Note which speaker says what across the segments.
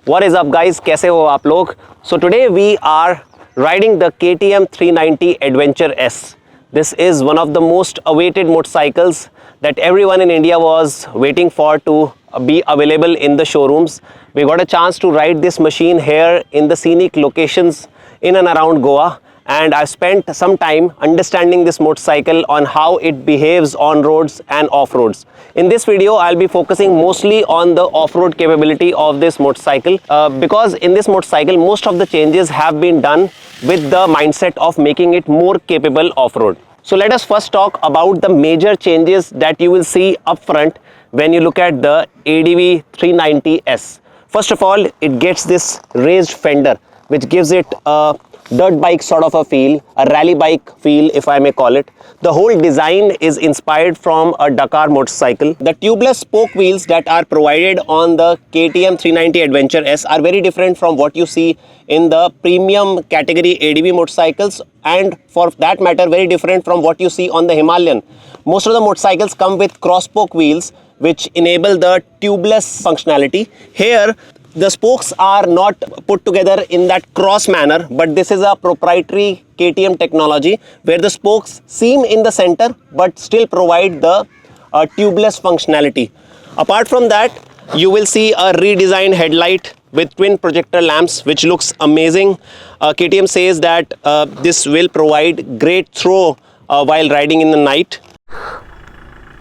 Speaker 1: What is up guys, कैसे हो आप लोग? So today we are riding the KTM 390 Adventure S. This is one of the most awaited motorcycles that everyone in India was waiting for to be available in the showrooms. We got a chance to ride this machine here in the scenic locations in and around Goa, and I spent some time understanding this motorcycle on how it behaves on roads and off roads. In this video I'll be focusing mostly on the off-road capability of this motorcycle because in this motorcycle most of the changes have been done with the mindset of making it more capable off-road. So let us first talk about the major changes that you will see up front when you look at the ADV 390S. First of all, it gets this raised fender which gives it a dirt bike sort of a feel, a rally bike feel if I may call it. The whole design is inspired from a Dakar motorcycle. The tubeless spoke wheels that are provided on the KTM 390 Adventure S are very different from what you see in the premium category ADV motorcycles, and for that matter very different from what you see on the Himalayan. Most of the motorcycles come with cross spoke wheels which enable the tubeless functionality. Here the spokes are not put together in that cross manner, but this is a proprietary KTM technology where the spokes seam in the center but still provide the tubeless functionality. Apart from that, you will see a redesigned headlight with twin projector lamps which looks amazing. KTM says that this will provide great throw while riding in the night.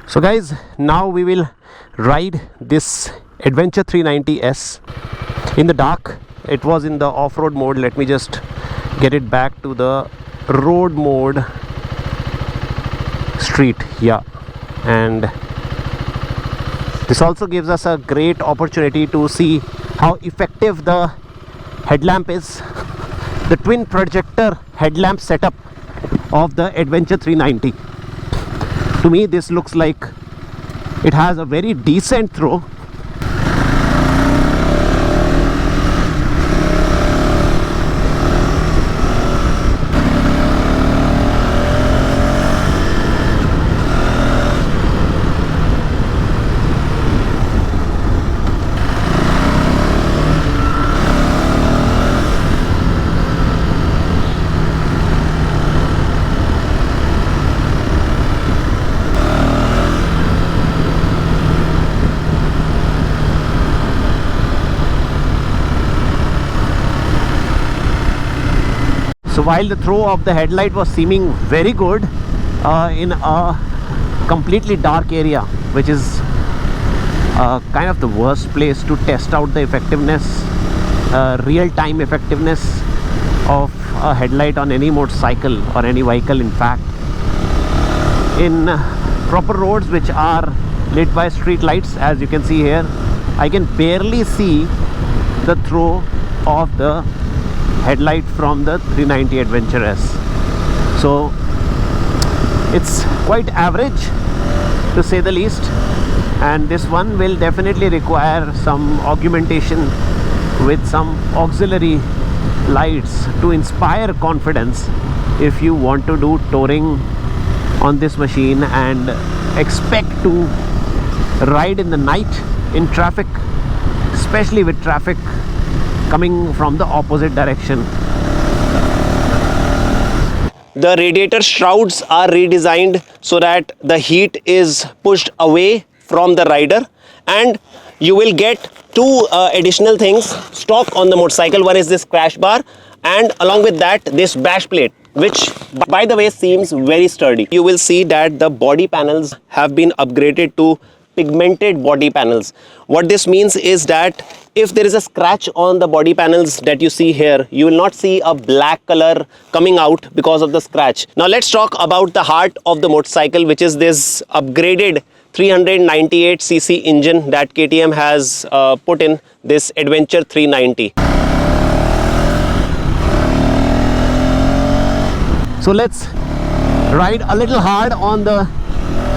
Speaker 1: So guys, now we will ride this Adventure 390S in the dark. It was in the off-road mode. Let me just get it back to the road mode. Street, yeah. And this also gives us a great opportunity to see how effective the headlamp is. The twin projector headlamp setup of the Adventure 390. To me this looks like it has a very decent throw. So while the throw of the headlight was seeming very good in a completely dark area, which is kind of the worst place to test out the effectiveness, real-time effectiveness of a headlight on any motorcycle or any vehicle in fact. In proper roads which are lit by street lights, as you can see here, I can barely see the throw of the headlight from the 390 Adventure S. So it's quite average to say the least, and this one will definitely require some augmentation with some auxiliary lights to inspire confidence if you want to do touring on this machine and expect to ride in the night in traffic, especially with traffic coming from the opposite direction. The radiator shrouds are redesigned so that the heat is pushed away from the rider, and you will get two additional things stock on the motorcycle. One is this crash bar, and along with that this bash plate, which by the way seems very sturdy. You will see that the body panels have been upgraded to pigmented body panels. What this means is that if there is a scratch on the body panels that you see here, you will not see a black color coming out because of the scratch. Now let's talk about the heart of the motorcycle, which is this upgraded 398cc engine that KTM has put in this Adventure 390. So let's ride a little hard on the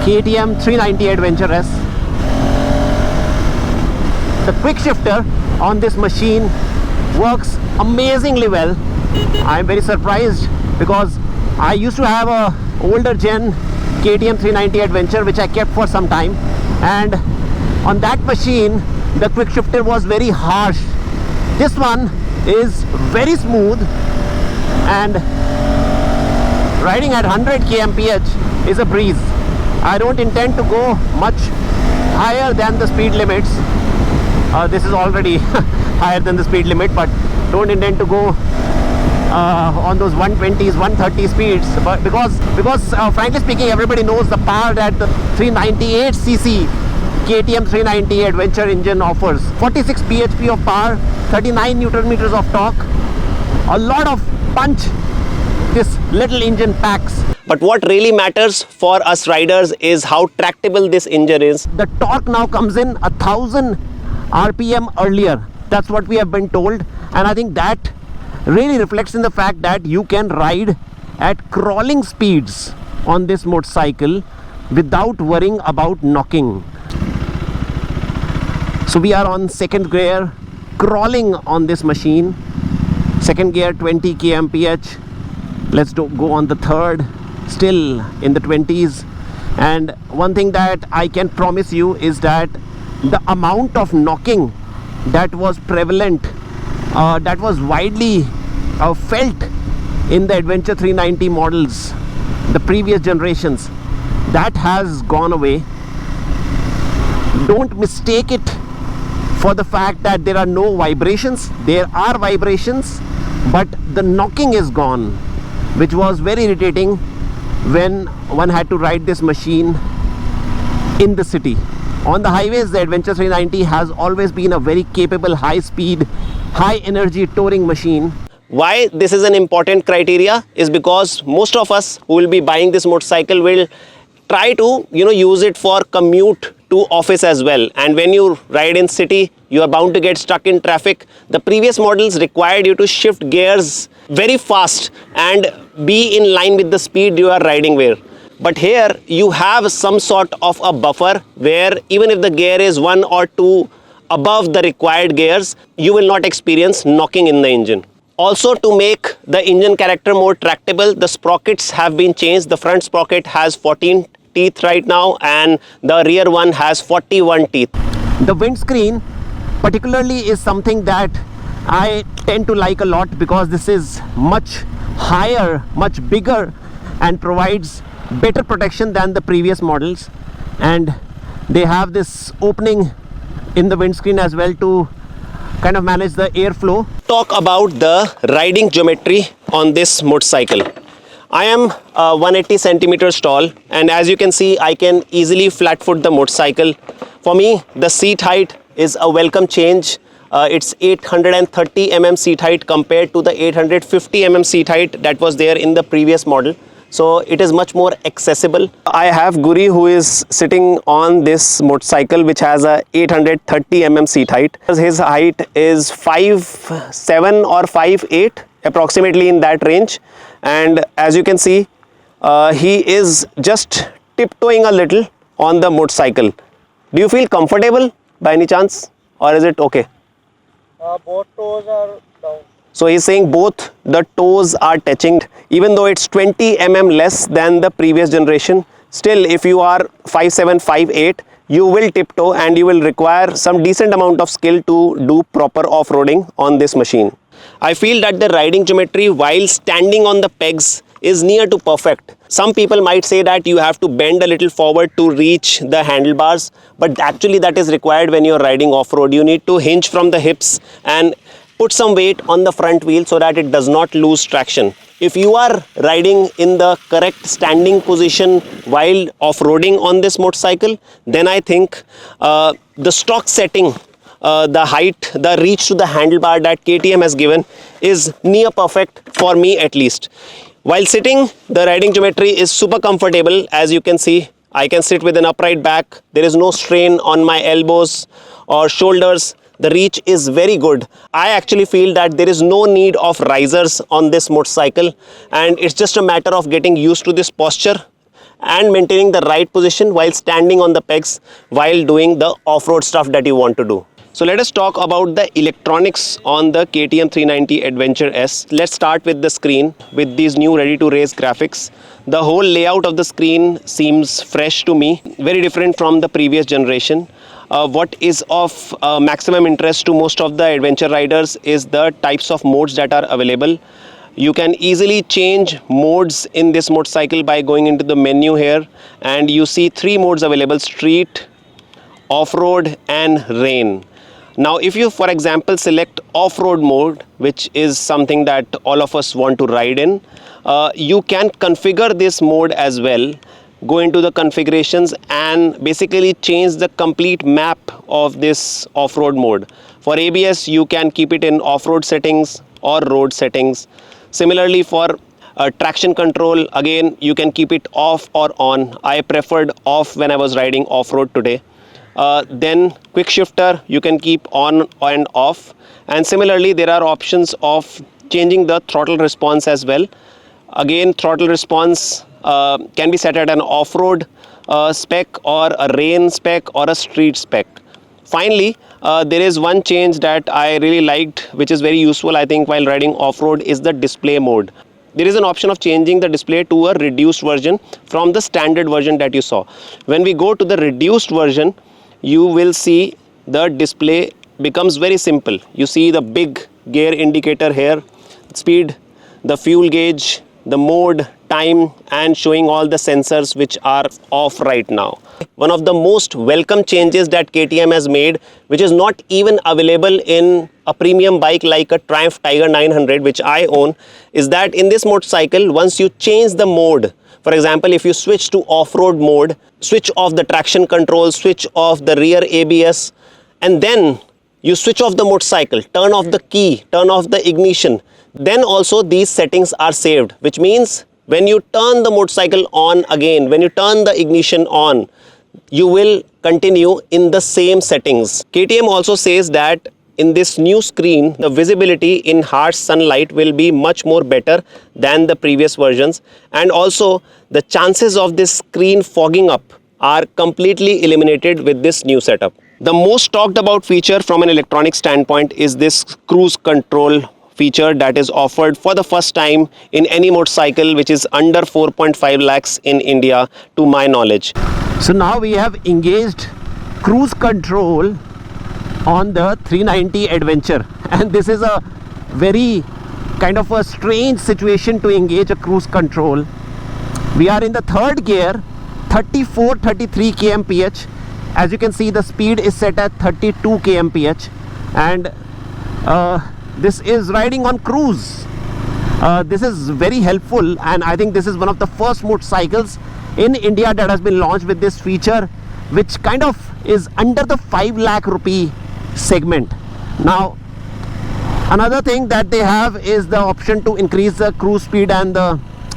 Speaker 1: KTM 390 Adventure S. The quick shifter on this machine works amazingly well. I'm very surprised because I used to have a older gen KTM 390 Adventure which I kept for some time, and on that machine the quick shifter was very harsh This one is very smooth, and riding at 100 kmph is a breeze. I don't intend to go much higher than the speed limits. This is already higher than the speed limit, but don't intend to go on those 120s, 130 speeds, but because frankly speaking, everybody knows the power that the 398cc KTM 390 adventure engine offers. 46 bhp of power, 39 newton meters of torque, a lot of punch this little engine packs. But what really matters for us riders is how tractable this engine is. The torque now comes in 1000 RPM earlier. That's what we have been told, and I think that really reflects in the fact that you can ride at crawling speeds on this motorcycle without worrying about knocking. So we are on second gear, crawling on this machine. Second gear 20 kmph. Let's go on the third, still in the 20s. And one thing that I can promise you is that the amount of knocking that was prevalent, that was widely felt in the Adventure 390 models, the previous generations, that has gone away. Don't mistake it for the fact that there are no vibrations. There are vibrations, but the knocking is gone, which was very irritating when one had to ride this machine in the city. On the highways, the Adventure 390 has always been a very capable, high speed, high energy touring machine. Why this is an important criteria is because most of us who will be buying this motorcycle will try to use it for commute to office as well, and when you ride in city, you are bound to get stuck in traffic. The previous models required you to shift gears very fast and be in line with the speed you are riding with. But here you have some sort of a buffer where even if the gear is 1 or 2 above the required gears, you will not experience knocking in the engine. Also, to make the engine character more tractable, the sprockets have been changed. The front sprocket has 14 teeth right now, and the rear one has 41 teeth. The windscreen particularly is something that I tend to like a lot, because this is much higher, much bigger, and provides better protection than the previous models. And they have this opening in the windscreen as well to kind of manage the airflow. Talk about the riding geometry on this motorcycle. I am 180 centimeters tall, and as you can see, I can easily flat foot the motorcycle. For me, the seat height is a welcome change. It's 830 mm seat height compared to the 850 mm seat height that was there in the previous model. So it is much more accessible. I have Guri, who is sitting on this motorcycle which has a 830 mm seat height. His height is 5'7" or 5'8", approximately in that range. And as you can see, he is just tiptoeing a little on the motorcycle. Do you feel comfortable by any chance, or is it okay?
Speaker 2: Both toes are down.
Speaker 1: So he's saying both the toes are touching, even though it's 20 mm less than the previous generation. Still, if you are 5'7", 5'8", you will tiptoe, and you will require some decent amount of skill to do proper off-roading on this machine. I feel that the riding geometry while standing on the pegs is near to perfect. Some people might say that you have to bend a little forward to reach the handlebars, but actually that is required when you're riding off-road. You need to hinge from the hips and put some weight on the front wheel so that it does not lose traction. If you are riding in the correct standing position while off-roading on this motorcycle, then I think the stock setting, the height, the reach to the handlebar that KTM has given is near perfect for me at least. While sitting, the riding geometry is super comfortable. As you can see, I can sit with an upright back. There is no strain on my elbows or shoulders. The reach is very good. I actually feel that there is no need of risers on this motorcycle, and it's just a matter of getting used to this posture and maintaining the right position while standing on the pegs while doing the off-road stuff that you want to do. So let us talk about the electronics on the KTM 390 Adventure S. Let's start with the screen with these new ready-to-race graphics. The whole layout of the screen seems fresh to me, very different from the previous generation. what is of maximum interest to most of the adventure riders is the types of modes that are available. You can easily change modes in this motorcycle by going into the menu here, and you see 3 modes available: street, off-road and rain. Now if you, for example, select off-road mode, which is something that all of us want to ride in, you can configure this mode as well. Go into the configurations and basically change the complete map of this off-road mode. For ABS, you can keep it in off-road settings or road settings. Similarly, for traction control, again, you can keep it off or on. I preferred off when I was riding off-road today. Then quick shifter, you can keep on and off. And similarly, there are options of changing the throttle response as well. Again, throttle response can be set at an off-road spec or a rain spec or a street spec. Finally, there is one change that I really liked, which is very useful, I think, while riding off-road, is the display mode. There is an option of changing the display to a reduced version from the standard version that you saw. When we go to the reduced version, you will see the display becomes very simple. You see the big gear indicator here, speed, the fuel gauge, the mode, time, and showing all the sensors which are off right now. One of the most welcome changes that KTM has made, which is not even available in a premium bike like a Triumph Tiger 900, which I own, is that in this motorcycle, once you change the mode, for example, if you switch to off-road mode, switch off the traction control, switch off the rear ABS, and then you switch off the motorcycle, turn off the key, turn off the ignition, then also these settings are saved, which means when you turn the motorcycle on again, when you turn the ignition on, you will continue in the same settings. KTM also says that in this new screen, the visibility in harsh sunlight will be much more better than the previous versions, and also the chances of this screen fogging up are completely eliminated with this new setup. The most talked about feature from an electronic standpoint is this cruise control feature that is offered for the first time in any motorcycle which is under 4.5 lakhs in India, to my knowledge. So now we have engaged cruise control on the 390 Adventure, and this is a very kind of a strange situation to engage a cruise control. We are in the third gear, 34-33 kmph. As you can see, the speed is set at 32 kmph, and this is riding on cruise. This is very helpful, and I think this is one of the first motorcycles in India that has been launched with this feature, which kind of is under the 5 lakh rupee segment. Now, another thing that they have is the option to increase the cruise speed and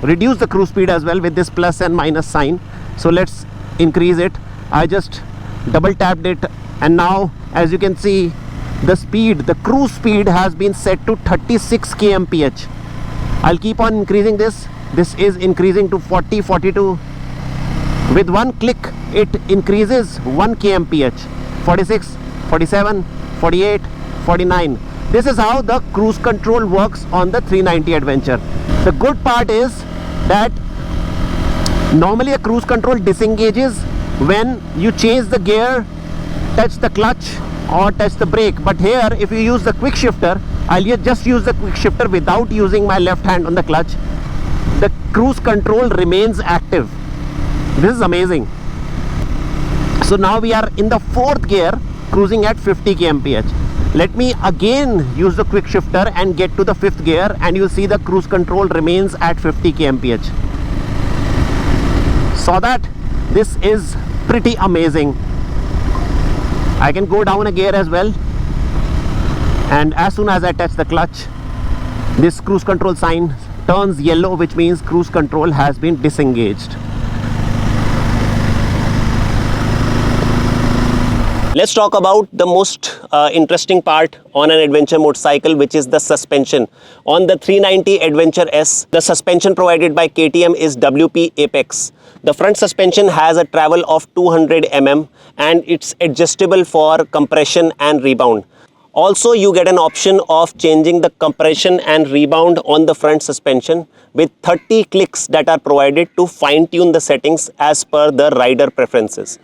Speaker 1: reduce the cruise speed as well with this plus and minus sign. So let's increase it. I just double tapped it, and now as you can see, the speed, the cruise speed has been set to 36 kmph. I'll keep on increasing this. This is increasing to 40, 42. With one click, it increases 1 kmph. 46, 47, 48, 49. This is how the cruise control works on the 390 Adventure. The good part is that normally a cruise control disengages when you change the gear, touch the clutch or touch the brake. But here, if you use the quick shifter, I'll just use the quick shifter without using my left hand on the clutch. The cruise control remains active. This is amazing. So now we are in the fourth gear, cruising at 50 kmph. Let me again use the quick shifter and get to the fifth gear, and you'll see the cruise control remains at 50 kmph. Saw that? This is pretty amazing. I can go down a gear as well, and as soon as I touch the clutch, this cruise control sign turns yellow, which means cruise control has been disengaged. Let's talk about the most interesting part on an adventure motorcycle, which is the suspension. On the 390 Adventure S, the suspension provided by KTM is WP Apex. The front suspension has a travel of 200 mm and it's adjustable for compression and rebound. Also, you get an option of changing the compression and rebound on the front suspension with 30 clicks that are provided to fine-tune the settings as per the rider preferences.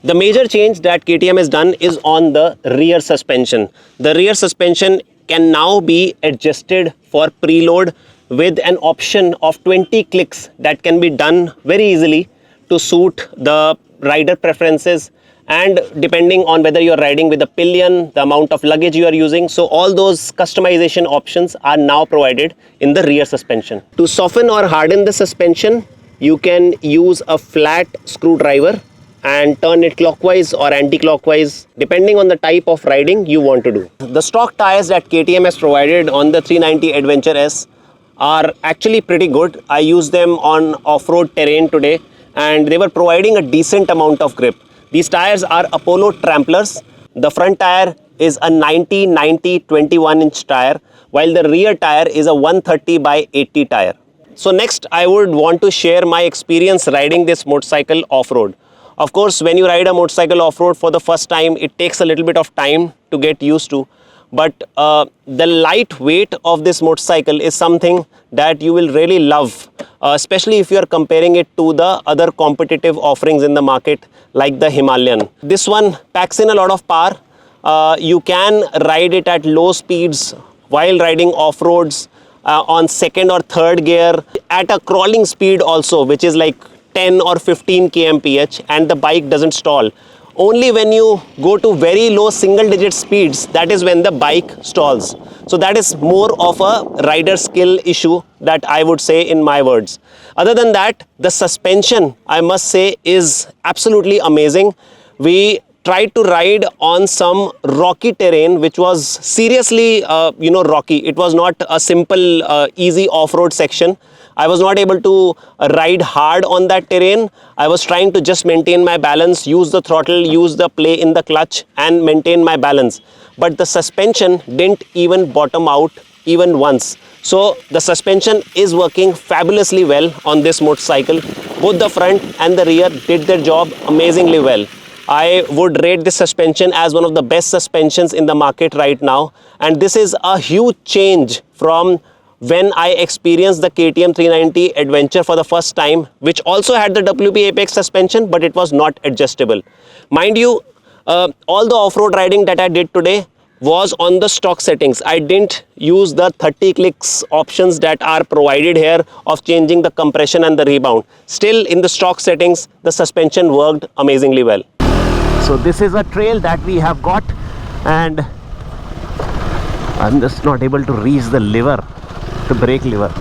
Speaker 1: The major change that KTM has done is on the rear suspension. The rear suspension can now be adjusted for preload with an option of 20 clicks that can be done very easily to suit the rider preferences and depending on whether you are riding with a pillion, the amount of luggage you are using. So all those customization options are now provided in the rear suspension. To soften or harden the suspension, you can use a flat screwdriver and turn it clockwise or anti-clockwise depending on the type of riding you want to do. The stock tires that KTM has provided on the 390 Adventure S are actually pretty good. I used them on off-road terrain today and they were providing a decent amount of grip. These tires are Apollo Tramplers. The front tire is a 90-90 21-inch tire while the rear tire is a 130 by 80 tire. So next I would want to share my experience riding this motorcycle off-road. Of course, when you ride a motorcycle off-road for the first time, it takes a little bit of time to get used to. But the light weight of this motorcycle is something that you will really love, especially if you are comparing it to the other competitive offerings in the market like the Himalayan. This one packs in a lot of power. You can ride it at low speeds while riding off-roads on second or third gear at a crawling speed also, which is like 10 or 15 kmph, and the bike doesn't stall. Only when you go to very low single digit speeds, that is when the bike stalls. So that is more of a rider skill issue that I would say in my words. Other than that, the suspension, I must say, is absolutely amazing. We tried to ride on some rocky terrain which was seriously rocky. It was not a simple easy off-road section. I was not able to ride hard on that terrain. I was trying to just maintain my balance, use the throttle, use the play in the clutch and maintain my balance. But the suspension didn't even bottom out even once. So the suspension is working fabulously well on this motorcycle. Both the front and the rear did their job amazingly well. I would rate this suspension as one of the best suspensions in the market right now. And this is a huge change from when I experienced the KTM 390 Adventure for the first time, which also had the WP Apex suspension, but it was not adjustable. Mind you, all the off-road riding that I did today was on the stock settings. I didn't use the 30 clicks options that are provided here of changing the compression and the rebound. Still in the stock settings, the suspension worked amazingly well. So this is a trail that we have got and I'm just not able to reach the lever, the brake lever.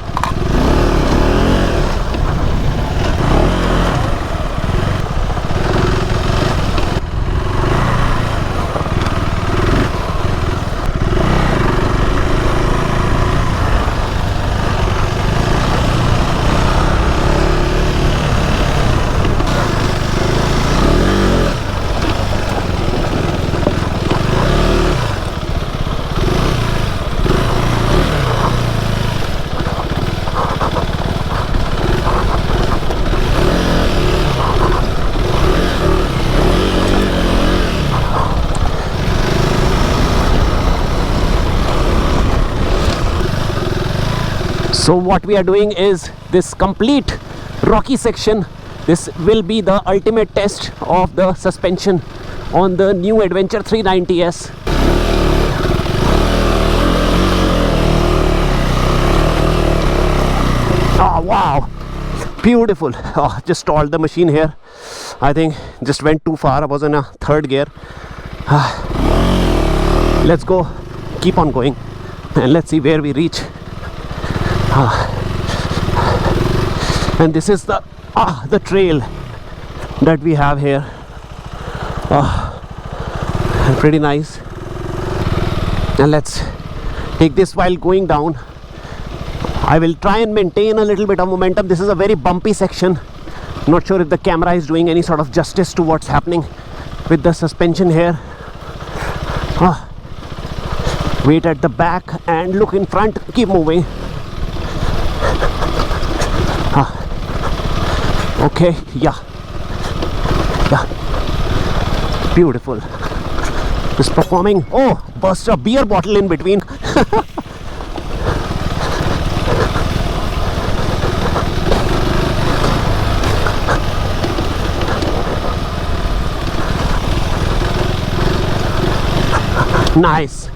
Speaker 1: So what we are doing is this complete rocky section. This will be the ultimate test of the suspension on the new Adventure 390S. Oh wow, beautiful. Oh, just stalled the machine here. I think just went too far. I was in a third gear. Let's go, keep on going and let's see where we reach. And this is the trail that we have here. Pretty nice. And let's take this while going down. I will try and maintain a little bit of momentum. This is a very bumpy section. Not sure if the camera is doing any sort of justice to what's happening with the suspension here. Wait at the back and look in front. Keep moving. Okay, yeah, beautiful. It's performing. Oh, burst a beer bottle in between. Nice.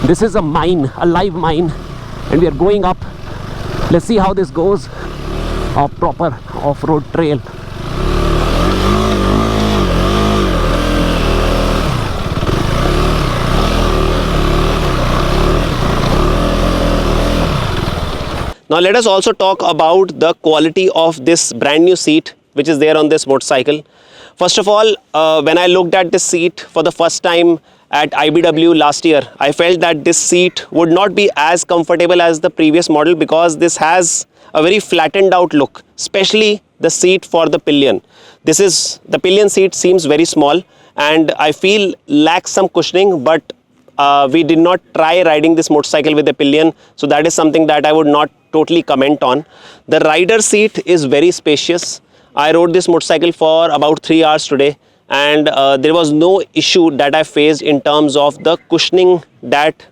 Speaker 1: This is a mine, a live mine, and we are going up. Let's see how this goes. A proper off-road trail. Now let us also talk about the quality of this brand new seat which is there on this motorcycle. First of all, when I looked at this seat for the first time at IBW last year, I felt that this seat would not be as comfortable as the previous model because this has a very flattened out look, especially the seat for the pillion. The pillion seat seems very small and I feel lacks some cushioning, but we did not try riding this motorcycle with a pillion, so that is something that I would not totally comment on. The rider seat is very spacious. I rode this motorcycle for about 3 hours today, and there was no issue that I faced in terms of the cushioning that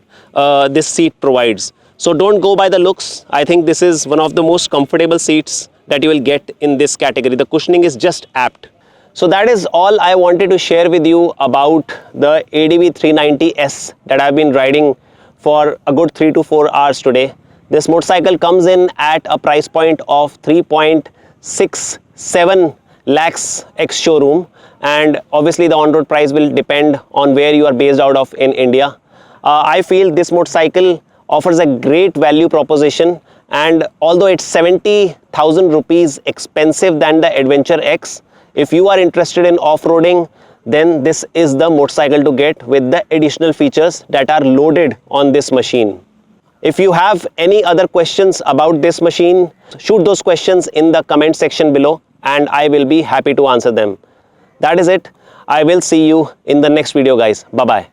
Speaker 1: this seat provides. So don't go by the looks. I think this is one of the most comfortable seats that you will get in this category. The cushioning is just apt. So that is all I wanted to share with you about the ADV 390S that I've been riding for a good 3 to 4 hours today. This motorcycle comes in at a price point of 3.67 lakhs ex-showroom, and obviously the on-road price will depend on where you are based out of in India. I feel this motorcycle offers a great value proposition, and although it's 70,000 rupees expensive than the Adventure X, if you are interested in off-roading, then this is the motorcycle to get with the additional features that are loaded on this machine. If you have any other questions about this machine, shoot those questions in the comment section below and I will be happy to answer them. That is it. I will see you in the next video, guys. Bye-bye.